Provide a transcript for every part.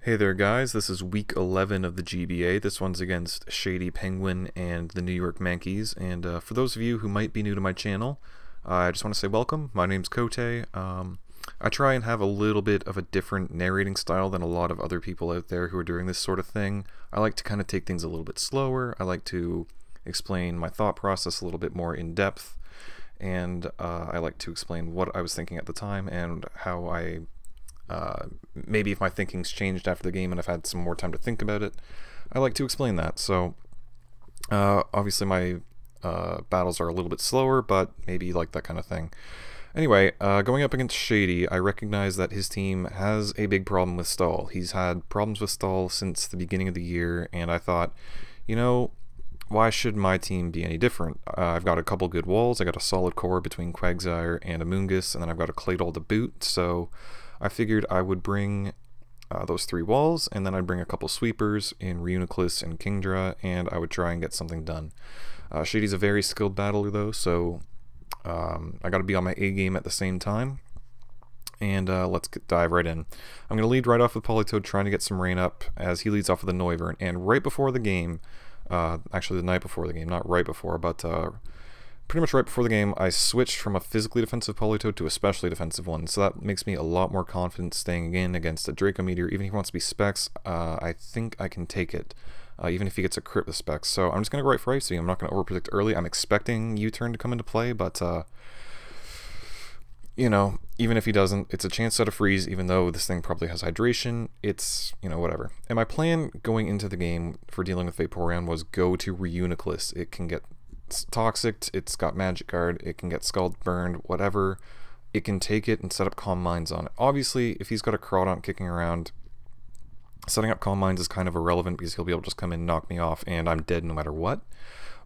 Hey there guys, this is week 11 of the GBA. This one's against Shady Penguin and the New York Mankeys. And for those of you who might be new to my channel, I just want to say welcome. My name's Coatay. I try and have a little bit of a different narrating style than a lot of other people out there who are doing this sort of thing. I like to kind of take things a little bit slower. I like to explain my thought process a little bit more in depth. And I like to explain what I was thinking at the time and how I maybe if my thinking's changed after the game and I've had some more time to think about it, I like to explain that. So obviously my battles are a little bit slower, but maybe you like that kind of thing. Anyway, going up against Shady, I recognize that his team has a big problem with stall. He's had problems with stall since the beginning of the year, and I thought, you know, why should my team be any different? I've got a couple good walls, I got a solid core between Quagsire and Amoonguss, and then I've got a Claydol to boot, so I figured I would bring those three walls, and then I'd bring a couple sweepers in Reuniclus and Kingdra, and I would try and get something done. Shady's a very skilled battler though, so I gotta be on my A game at the same time. And let's dive right in. I'm gonna lead right off with Politoed, trying to get some rain up as he leads off with the Noivern, and right before the game, actually the night before the game, not right before, but pretty much right before the game, I switched from a physically defensive Politoed to a specially defensive one, so that makes me a lot more confident staying in against a Draco Meteor. Even if he wants to be Specs, I think I can take it, even if he gets a crit with Specs. So I'm just going to go right for Ice Beam. I'm not going to overpredict early. I'm expecting U-turn to come into play, but, you know, even if he doesn't, it's a chance at a freeze, even though this thing probably has hydration. It's, you know, whatever. And my plan going into the game for dealing with Vaporeon was go to Reuniclus. It can get toxic, it's got Magic Guard, it can get Scald Burned, whatever. It can take it and set up Calm Minds on it. Obviously, if he's got a Crawdaunt kicking around, setting up Calm Minds is kind of irrelevant because he'll be able to just come in and knock me off and I'm dead no matter what.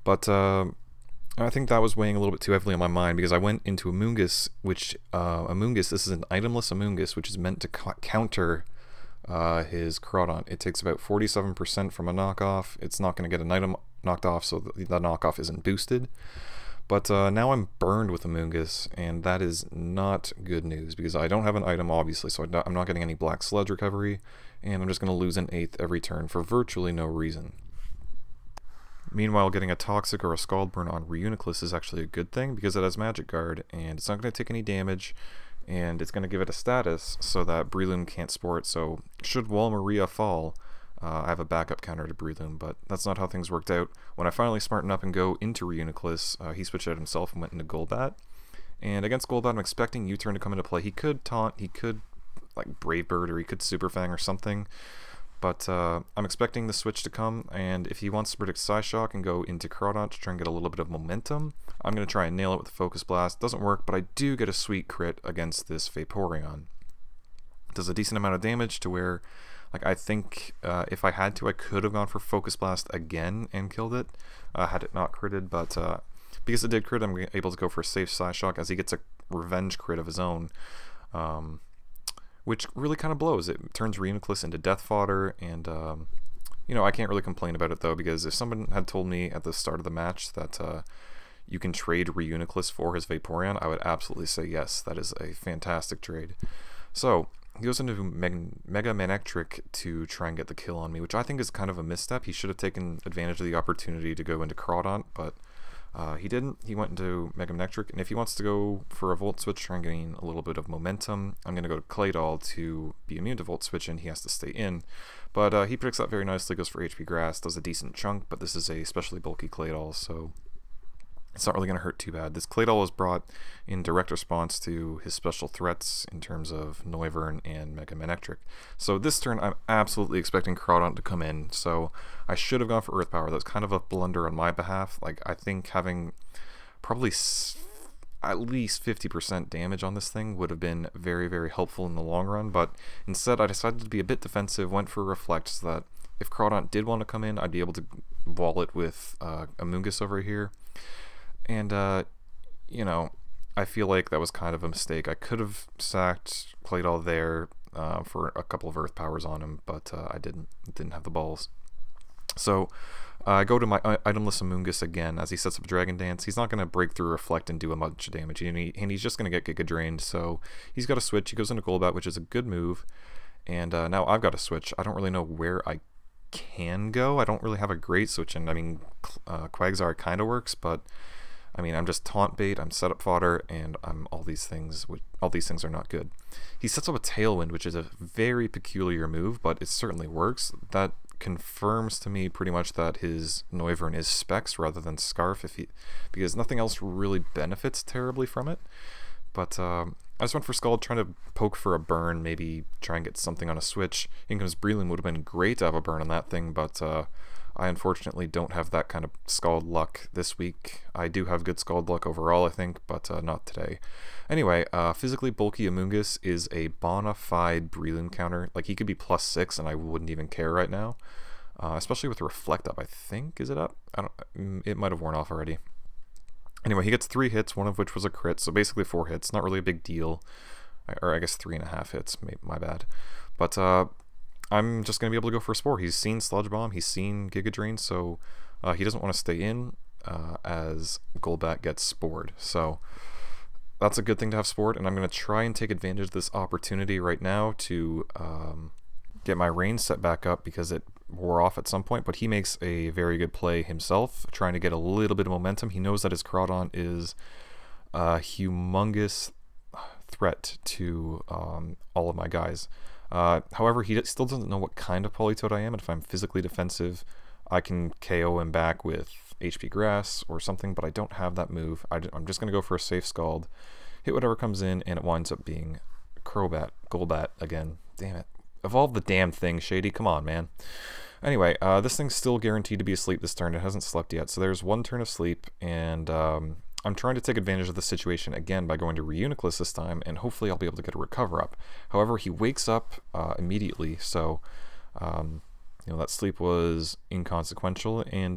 But I think that was weighing a little bit too heavily on my mind because I went into Amoonguss, which this is an itemless Amoonguss, which is meant to counter his Crawdaunt. It takes about 47% from a knockoff. It's not going to get an item knocked off, so the knockoff isn't boosted. But now I'm burned with Amoonguss, and that is not good news because I don't have an item, obviously, so I'm not getting any Black Sludge recovery, and I'm just going to lose an 8th every turn for virtually no reason. Meanwhile, getting a Toxic or a Scald Burn on Reuniclus is actually a good thing because it has Magic Guard, and it's not going to take any damage, and it's going to give it a status so that Breloom can't sport. So should Wall Maria fall, I have a backup counter to Breloom, but that's not how things worked out. When I finally smarten up and go into Reuniclus, he switched out himself and went into Golbat. And against Golbat, I'm expecting U-turn to come into play. He could taunt, he could like Brave Bird, or he could Super Fang or something. But I'm expecting the switch to come, and if he wants to predict Psyshock and go into Crawdaunt to try and get a little bit of momentum, I'm going to try and nail it with the Focus Blast. Doesn't work, but I do get a sweet crit against this Vaporeon. It does a decent amount of damage to where, like, I think if I had to, I could have gone for Focus Blast again and killed it, had it not critted, but because it did crit, I'm able to go for a safe Psyshock as he gets a revenge crit of his own. Which really kind of blows. It turns Reuniclus into death fodder, and you know, I can't really complain about it though, because if someone had told me at the start of the match that you can trade Reuniclus for his Vaporeon, I would absolutely say yes. That is a fantastic trade. So he goes into Mega Manectric to try and get the kill on me, which I think is kind of a misstep. He should have taken advantage of the opportunity to go into Crawdaunt, but he didn't. He went into Mega Manectric, and if he wants to go for a Volt Switch, try and gain a little bit of momentum, I'm going to go to Claydol to be immune to Volt Switch, and he has to stay in. But he predicts that very nicely, goes for HP Grass, does a decent chunk, but this is a especially bulky Claydol, so it's not really going to hurt too bad. This Claydol was brought in direct response to his special threats in terms of Noivern and Mega Manectric. So this turn, I'm absolutely expecting Crawdaunt to come in, so I should have gone for Earth Power. That was kind of a blunder on my behalf. Like, I think having probably at least 50% damage on this thing would have been very, very helpful in the long run, but instead I decided to be a bit defensive, went for Reflect so that if Crawdaunt did want to come in, I'd be able to wall it with Amoonguss over here. And, you know, I feel like that was kind of a mistake. I could have sacked Claydol there for a couple of Earth Powers on him, but I didn't have the balls. So I go to my itemless Amoonguss again as he sets up Dragon Dance. He's not going to break through Reflect and do a bunch of damage, and he's just going to get Giga Drained, so he's got to switch. He goes into Golbat, which is a good move. And now I've got to switch. I don't really know where I can go. I don't really have a great switch in. I mean, Quagsire kind of works, but I mean, I'm just taunt bait, I'm setup fodder, and I'm all these things. All these things are not good. He sets up a Tailwind, which is a very peculiar move, but it certainly works. That confirms to me pretty much that his Noivern is Specs rather than Scarf, because nothing else really benefits terribly from it. But I just went for Scald, trying to poke for a burn, maybe try and get something on a switch. In comes Breloom, would have been great to have a burn on that thing, but I unfortunately don't have that kind of Scald luck this week. I do have good Scald luck overall, I think, but not today. Anyway, physically bulky Amoonguss is a bona fide Breloom counter. Like, he could be +6 and I wouldn't even care right now. Especially with Reflect up, I think. Is it up? It might have worn off already. Anyway, he gets 3 hits, one of which was a crit, so basically 4 hits. Not really a big deal. Or I guess 3.5 hits, my bad. But I'm just going to be able to go for a Spore. He's seen Sludge Bomb, he's seen Giga Drain, so he doesn't want to stay in as Golbat gets Spored. So that's a good thing to have Spored, and I'm going to try and take advantage of this opportunity right now to get my range set back up, because it wore off at some point, but he makes a very good play himself, trying to get a little bit of momentum. He knows that his Crawdon is a humongous threat to all of my guys. However, he still doesn't know what kind of Politoed I am, and if I'm physically defensive, I can KO him back with HP Grass or something, but I don't have that move. I'm just going to go for a safe Scald, hit whatever comes in, and it winds up being Golbat again. Damn it. Of all the damn things, Shady, come on, man. Anyway, this thing's still guaranteed to be asleep this turn. It hasn't slept yet, so there's one turn of sleep, and I'm trying to take advantage of the situation again by going to Reuniclus this time, and hopefully I'll be able to get a Recover up. However, he wakes up immediately, so you know, that sleep was inconsequential, and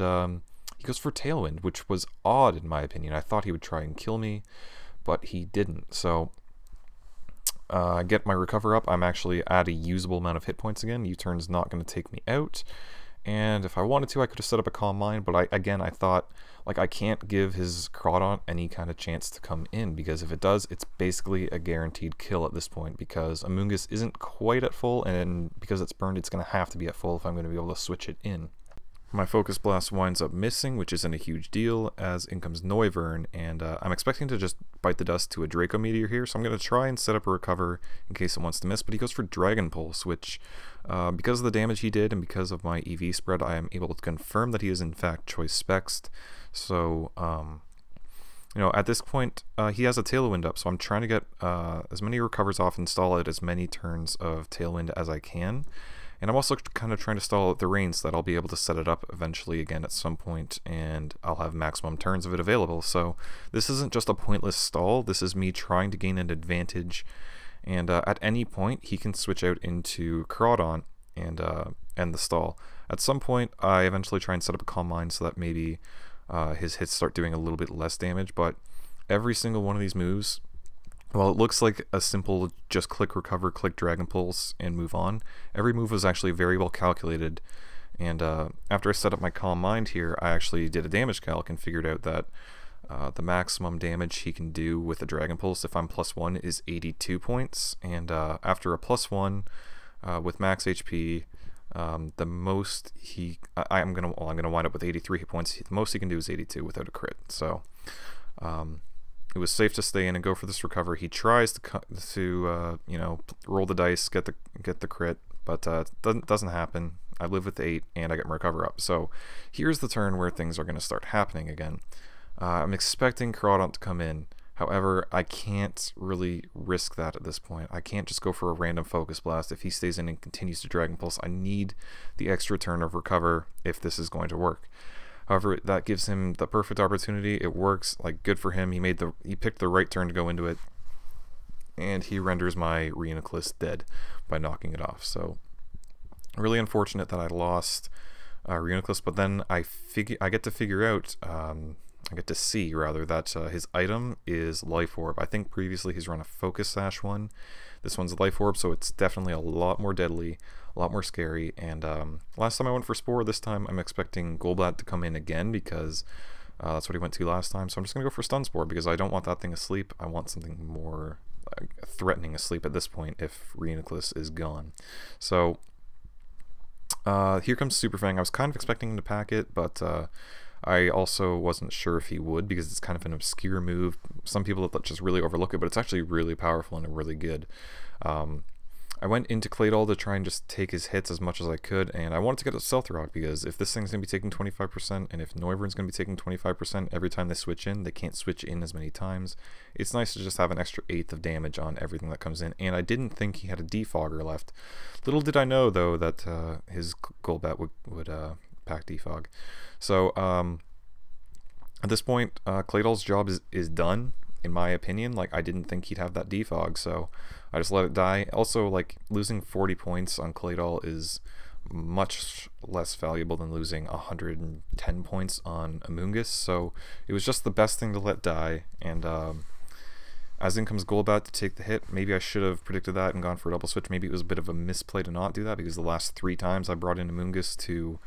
he goes for Tailwind, which was odd in my opinion. I thought he would try and kill me, but he didn't. So I get my Recover up. I'm actually at a usable amount of hit points again. U-turn's not going to take me out. And if I wanted to, I could have set up a Calm Mind, but I thought, like, I can't give his Crawdon any kind of chance to come in, because if it does, it's basically a guaranteed kill at this point, because Amoonguss isn't quite at full, and because it's burned, it's going to have to be at full if I'm going to be able to switch it in. My Focus Blast winds up missing, which isn't a huge deal, as in comes Noivern, and I'm expecting to just bite the dust to a Draco Meteor here, so I'm going to try and set up a Recover in case it wants to miss, but he goes for Dragon Pulse, which, because of the damage he did and because of my EV spread, I am able to confirm that he is in fact Choice Spexed. So, you know, at this point, he has a Tailwind up, so I'm trying to get as many Recovers off and stall out as many turns of Tailwind as I can. And I'm also kind of trying to stall out the rain so that I'll be able to set it up eventually again at some point, and I'll have maximum turns of it available. So this isn't just a pointless stall, this is me trying to gain an advantage, and at any point he can switch out into Crawdon and end the stall. At some point I eventually try and set up a Calm Mind so that maybe his hits start doing a little bit less damage, but every single one of these moves, well, it looks like a simple just click Recover, click Dragon Pulse, and move on. Every move was actually very well calculated, and after I set up my Calm Mind here, I actually did a damage calc and figured out that the maximum damage he can do with a Dragon Pulse if I'm +1 is 82 points, and after a +1 with max HP, the most I'm gonna wind up with 83 hit points. The most he can do is 82 without a crit. So it was safe to stay in and go for this Recover. He tries to you know, roll the dice, get the crit, but it doesn't happen. I live with 8 and I get my Recover up. So here's the turn where things are going to start happening again. I'm expecting Crawdon to come in. However, I can't really risk that at this point. I can't just go for a random Focus Blast. If he stays in and continues to Dragon Pulse, I need the extra turn of Recover if this is going to work. However, that gives him the perfect opportunity. It works. Like, good for him. He picked the right turn to go into it, and he renders my Reuniclus dead by knocking it off. So, really unfortunate that I lost Reuniclus, but then I get to figure out, I get to see rather that his item is Life Orb. I think previously he's run a Focus Sash one. This one's a Life Orb, so it's definitely a lot more deadly, a lot more scary. And last time I went for Spore, this time I'm expecting Golbat to come in again, because that's what he went to last time. So I'm just going to go for Stun Spore, because I don't want that thing asleep. I want something more threatening a sleep at this point if Reuniclus is gone. So here comes Super Fang. I was kind of expecting him to pack it, but I also wasn't sure if he would, because it's kind of an obscure move. Some people just really overlook it, but it's actually really powerful and really good. I went into Claydol to try and just take his hits as much as I could, and I wanted to get a Stealth Rock, because if this thing's going to be taking 25%, and if Noivern's going to be taking 25% every time they switch in, they can't switch in as many times. It's nice to just have an extra 1/8 of damage on everything that comes in, and I didn't think he had a Defogger left. Little did I know, though, that his Golbat would pack Defog. So, at this point, Claydol's job is done, in my opinion. Like, I didn't think he'd have that Defog, so I just let it die. Also, like, losing 40 points on Claydol is much less valuable than losing 110 points on Amoonguss, so it was just the best thing to let die. And as in comes Golbat to take the hit. Maybe I should have predicted that and gone for a double switch. Maybe it was a bit of a misplay to not do that, because the last 3 times I brought in Amoonguss to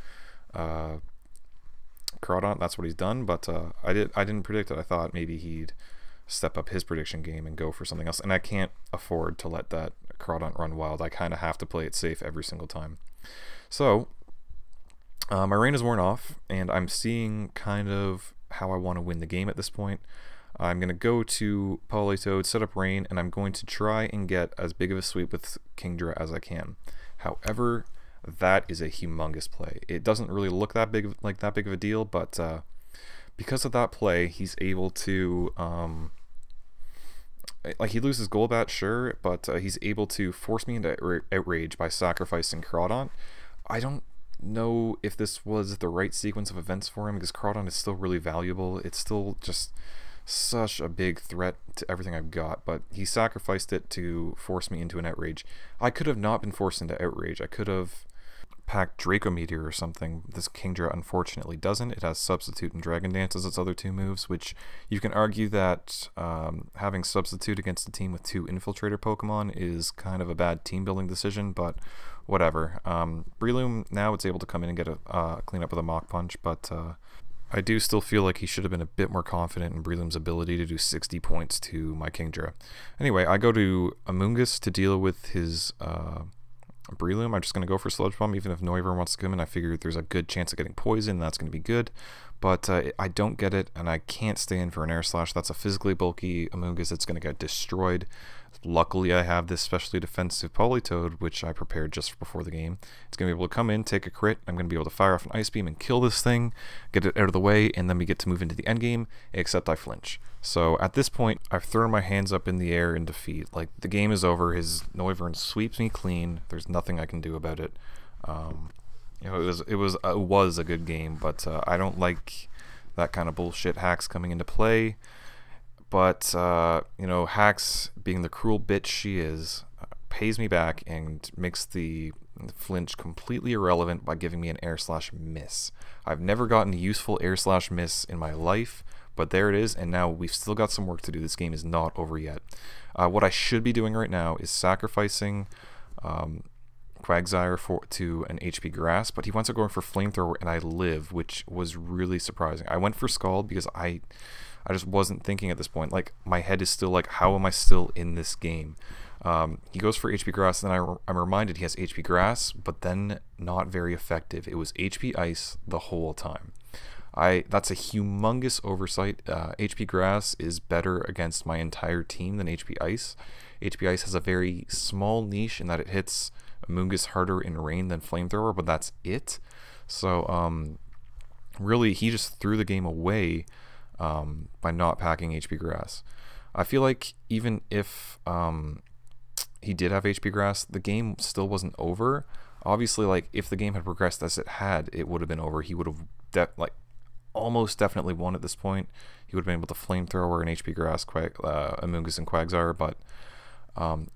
Crawdaunt, that's what he's done. But I didn't predict it. I thought maybe he'd step up his prediction game and go for something else, and I can't afford to let that Crawdaunt run wild. I kind of have to play it safe every single time. So my rain is worn off, and I'm seeing kind of how I want to win the game at this point. I'm going to go to Politoed, set up rain, and I'm going to try and get as big of a sweep with Kingdra as I can. However, that is a humongous play. It doesn't really look that big of a deal, but because of that play, he's able to like, he loses Golbat, sure, but he's able to force me into Outrage by sacrificing Crawdaunt. I don't know if this was the right sequence of events for him, because Crawdaunt is still really valuable. It's still just such a big threat to everything I've got, but he sacrificed it to force me into an Outrage. I could have not been forced into Outrage. I could have packed Draco Meteor or something. This Kingdra unfortunately doesn't. It has Substitute and Dragon Dance as its other 2 moves, which you can argue that having Substitute against a team with 2 Infiltrator Pokemon is kind of a bad team building decision, but whatever. Breloom, now it's able to come in and get a clean up with a Mach Punch, but I do still feel like he should have been a bit more confident in Breloom's ability to do 60 points to my Kingdra. Anyway, I go to Amoonguss to deal with his Breloom. I'm just going to go for Sludge Bomb, even if Noivern wants to come in. I figure there's a good chance of getting poison, that's going to be good. But I don't get it, and I can't stay in for an Air Slash. That's a physically bulky Amoonguss. It's going to get destroyed. Luckily, I have this specially defensive Politoed, which I prepared just before the game. It's going to be able to come in, take a crit. I'm going to be able to fire off an Ice Beam and kill this thing, get it out of the way, and then we get to move into the end game, except I flinch. So at this point, I've thrown my hands up in the air in defeat. Like, the game is over. His Noivern sweeps me clean. There's nothing I can do about it. You know, it was a good game, but I don't like that kind of bullshit Hacks coming into play. But you know, Hacks, being the cruel bitch she is, pays me back and makes the flinch completely irrelevant by giving me an Air Slash miss. I've never gotten a useful Air Slash miss in my life, but there it is, and now we've still got some work to do. This game is not over yet. What I should be doing right now is sacrificing Quagsire to an HP Grass, but he wants to go for Flamethrower, and I live, which was really surprising. I went for Scald because I just wasn't thinking at this point. Like, my head is still like, how am I still in this game? He goes for HP Grass, and then I'm reminded he has HP Grass, but then not very effective. It was HP Ice the whole time. That's a humongous oversight. HP Grass is better against my entire team than HP Ice. HP Ice has a very small niche in that it hits Amoonguss harder in rain than Flamethrower, but that's it. So really, he just threw the game away by not packing HP Grass. I feel like even if he did have HP Grass, the game still wasn't over. Obviously, like, if the game had progressed as it had, it would have been over. He would have almost definitely won at this point. He would have been able to Flamethrower and HP Grass Amoonguss and Quagsire, but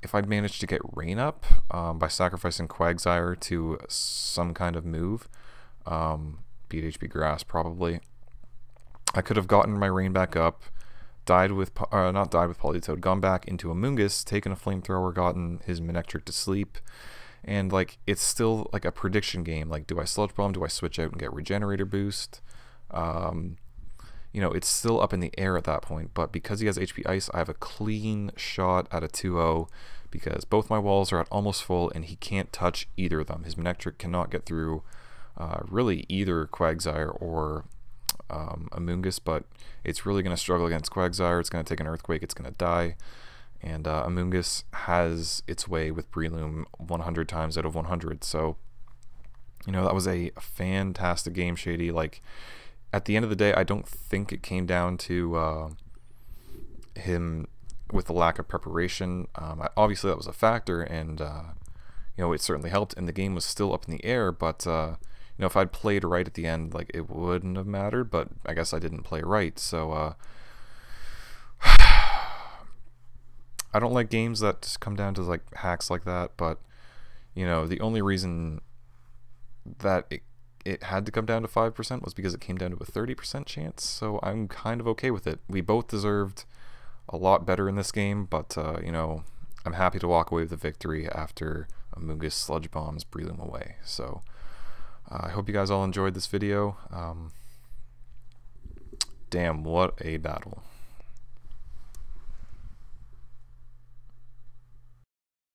if I'd managed to get Rain up by sacrificing Quagsire to some kind of move, beat HP Grass probably, I could have gotten my Rain back up, not died with Politoed, gone back into Amoonguss, taken a Flamethrower, gotten his Manectric to sleep, and like, it's still like a prediction game. Like, do I Sludge Bomb? Do I switch out and get Regenerator boost? you know, it's still up in the air at that point, but because he has HP Ice, I have a clean shot at a 2-0 because both my walls are at almost full and he can't touch either of them. His Manectric cannot get through really either Quagsire or Amoonguss, but it's really going to struggle against Quagsire. It's going to take an Earthquake, it's going to die, and Amoonguss has its way with Breloom 100 times out of 100, so, you know, that was a fantastic game, Shady. Like, at the end of the day, I don't think it came down to him with the lack of preparation. Obviously, that was a factor, and you know, it certainly helped. And the game was still up in the air. But you know, if I'd played right at the end, like, it wouldn't have mattered. But I guess I didn't play right. So I don't like games that just come down to like hacks like that. But you know, the only reason that it had to come down to 5% was because it came down to a 30% chance, so I'm kind of okay with it. We both deserved a lot better in this game, but you know, I'm happy to walk away with a victory after Amoonguss Sludge Bombs Breloom away. So I hope you guys all enjoyed this video. Damn, what a battle.